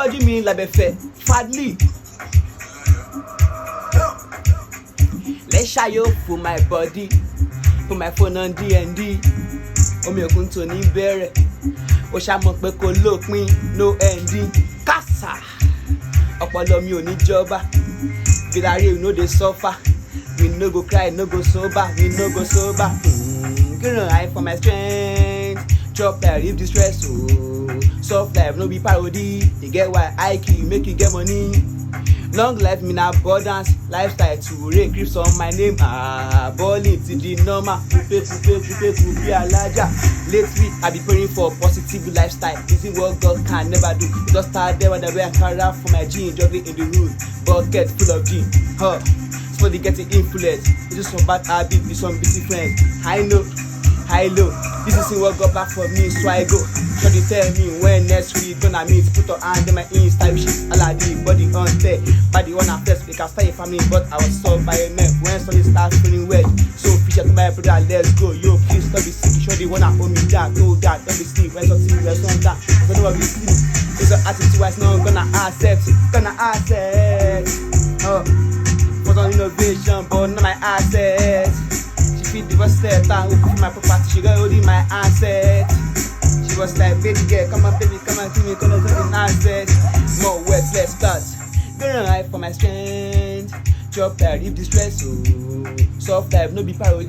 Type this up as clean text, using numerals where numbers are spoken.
bọ́jú mi lábẹ́fẹ́ fadli. Let's ṣayó for my body, put my phone on D&D. Omi òkun tó ní bẹ̀rẹ̀, ó ṣàmọ̀ pé kò lópin, no ending. Kásá, ọpọlọ mi ò ní jọba, Villarreal no dey suffer. We no go cry, no go sober, we no go sober. Gonna high for my strength, chop like if the stress, oh. Soft life no be parody, you get why IQ make you get money. Long life mean abundance, lifestyle to rain grips on my name. Balling to the normal, pupe alaja. Lately I be praying for positive lifestyle. This is what God can never do. Just start there when I wear Ankara for my jeans, juggling in the room, bucket full of gin. For the getting influence, this is some bad habit with some busy friends. I know, this is what got back for me, so I go. Shorty tell me when next week gonna meet. Put her hand in my Insta, shit, aladi, body on there. Body one at first, we can start a family, but I was solved by a man. When something starts feeling wet, so fisher to my brother, let's go. Yo, please don't be sick, shorty wanna hold me down, no that, don't be sleep. When something there's on that, I don't wanna be sleep. It's an attitude, wise, no gonna accept. For some innovation, but not my assets. She feed the first step, I will put my property, she got holding my asset. She was like, baby girl, come on baby, come on to me, come on to the asset. More words, less thoughts. Gonna high for my strength, chop like if the stress, oh. Soft life, no be parody.